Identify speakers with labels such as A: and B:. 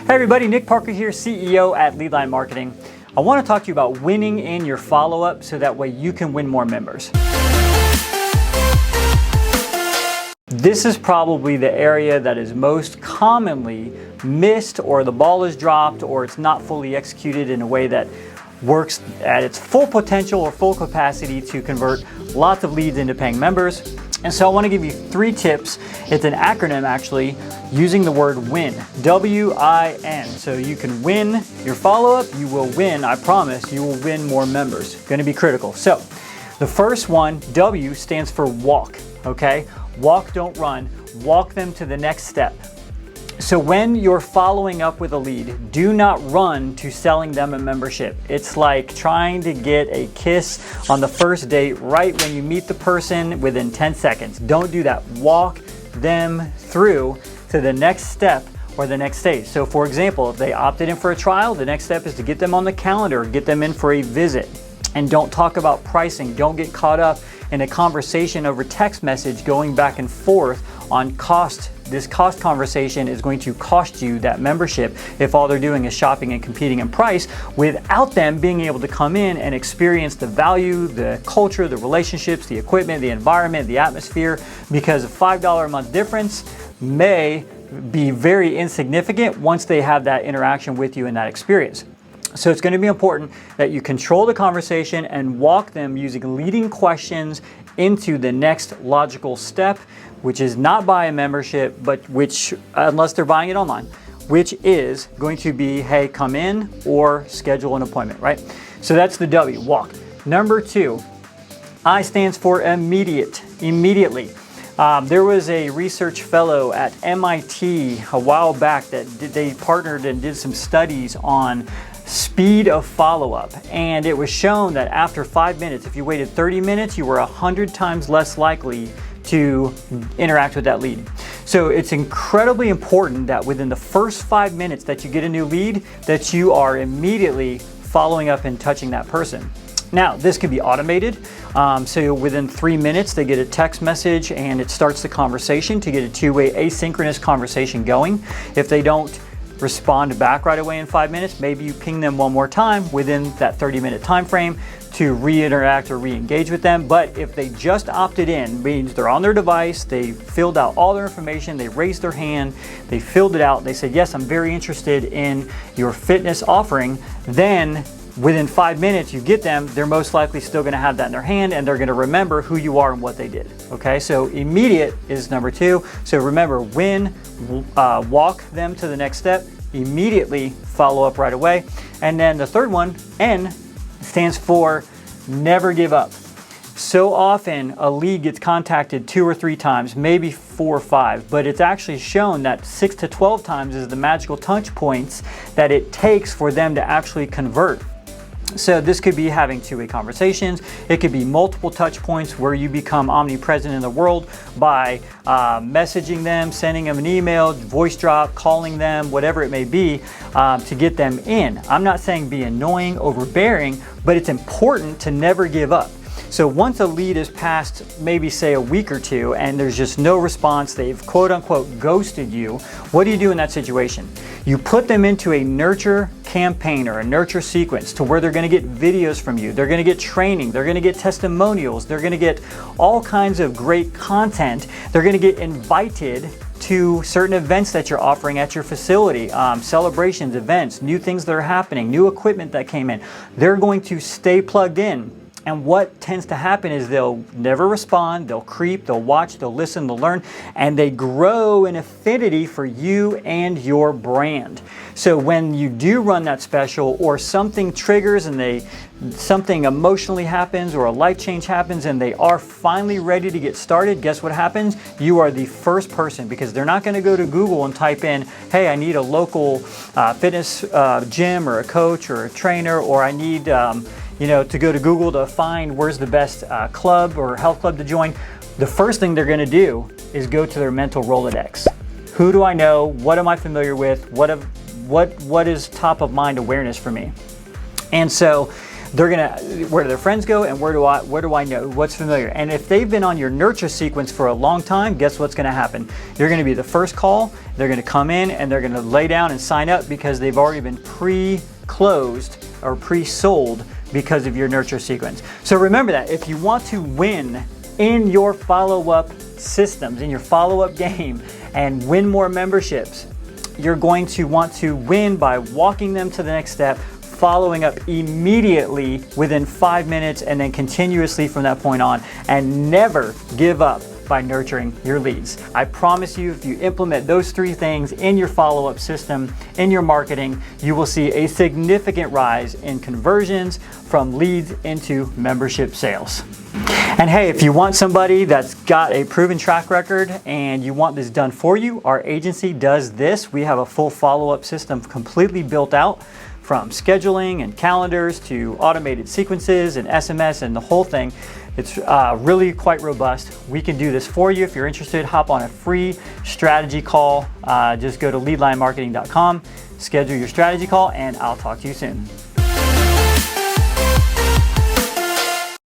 A: Hey everybody, Nick Parker here, CEO at Leadline Marketing. I want to talk to you about winning in your follow-up so that way you can win more members. This is probably the area that is most commonly missed, or the ball is dropped, or it's not fully executed in a way that works at its full potential or full capacity to convert lots of leads into paying members. And so I want to give you 3 tips. It's an acronym actually, using the word WIN, W-I-N. So you can win your follow-up, you will win, I promise, you will win more members. Going to be critical. So the first one, W, stands for walk, okay? Walk, don't run. Walk them to the next step. So when you're following up with a lead, do not run to selling them a membership. It's like trying to get a kiss on the first date right when you meet the person within 10 seconds. Don't do that. Walk them through to the next step or the next stage. So for example, if they opted in for a trial, the next step is to get them on the calendar, get them in for a visit. And don't talk about pricing. Don't get caught up in a conversation over text message going back and forth on cost. This cost conversation is going to cost you that membership if all they're doing is shopping and competing in price without them being able to come in and experience the value, the culture, the relationships, the equipment, the environment, the atmosphere, because a $5 a month difference may be very insignificant once they have that interaction with you and that experience. So it's going to be important that you control the conversation and walk them using leading questions into the next logical step, which is not buy a membership, but which, unless they're buying it online, which is going to be, hey, come in or schedule an appointment, right? So that's the W, walk. Number 2, I stands for immediate, immediately. There was a research fellow at MIT a while back that they partnered and did some studies on speed of follow-up, and it was shown that after 5 minutes, if you waited 30 minutes, you were 100 times less likely to interact with that lead. So it's incredibly important that within the first 5 minutes that you get a new lead, that you are immediately following up and touching that person. Now, this can be automated. So within 3 minutes, they get a text message and it starts the conversation to get a two-way asynchronous conversation going. If they don't respond back right away in 5 minutes, maybe you ping them one more time within that 30-minute time frame to re-interact or re-engage with them. But if they just opted in, means they're on their device, they filled out all their information, they raised their hand, they filled it out, they said, yes, I'm very interested in your fitness offering, then within 5 minutes you get them, they're most likely still going to have that in their hand and they're going to remember who you are and what they did. Okay, so immediate is number 2. So remember, win, walk them to the next step, immediately follow up right away. And then the third one, N, stands for never give up. So often a lead gets contacted 2 or 3 times, maybe 4 or 5, but it's actually shown that 6 to 12 times is the magical touch points that it takes for them to actually convert. So this could be having two-way conversations. It could be multiple touch points where you become omnipresent in the world by messaging them, sending them an email, voice drop, calling them, whatever it may be, to get them in. I'm not saying be annoying, overbearing, but it's important to never give up. So once a lead is past maybe say a week or 2 and there's just no response, they've quote unquote ghosted you, what do you do in that situation? You put them into a nurture campaign or a nurture sequence to where they're going to get videos from you, they're going to get training, they're going to get testimonials, they're going to get all kinds of great content, they're going to get invited to certain events that you're offering at your facility, celebrations, events, new things that are happening, new equipment that came in. They're going to stay plugged in. And what tends to happen is they'll never respond, they'll creep, they'll watch, they'll listen, they'll learn, and they grow an affinity for you and your brand. So when you do run that special or something triggers and something emotionally happens or a life change happens and they are finally ready to get started, guess what happens? You are the first person, because they're not going to go to Google and type in, hey, I need a local fitness gym or a coach or a trainer, or I need to go to Google to find where's the best club or health club to join. The first thing they're going to do is go to their mental Rolodex. Who do I know? What am I familiar with? What is top of mind awareness for me? And so where do their friends go, and where do I know what's familiar? And if they've been on your nurture sequence for a long time, guess what's going to happen? You're going to be the first call. They're going to come in and they're going to lay down and sign up because they've already been pre-closed or pre-sold because of your nurture sequence. So remember that if you want to win in your follow-up systems, in your follow-up game, and win more memberships, you're going to want to win by walking them to the next step, following up immediately within 5 minutes, and then continuously from that point on, and never give up by nurturing your leads. I promise you, if you implement those 3 things in your follow-up system, in your marketing, you will see a significant rise in conversions from leads into membership sales. And hey, if you want somebody that's got a proven track record and you want this done for you, our agency does this. We have a full follow-up system completely built out, from scheduling and calendars to automated sequences and SMS and the whole thing. It's really quite robust. We can do this for you. If you're interested, hop on a free strategy call. Just go to leadlinemarketing.com, schedule your strategy call, and I'll talk to you soon.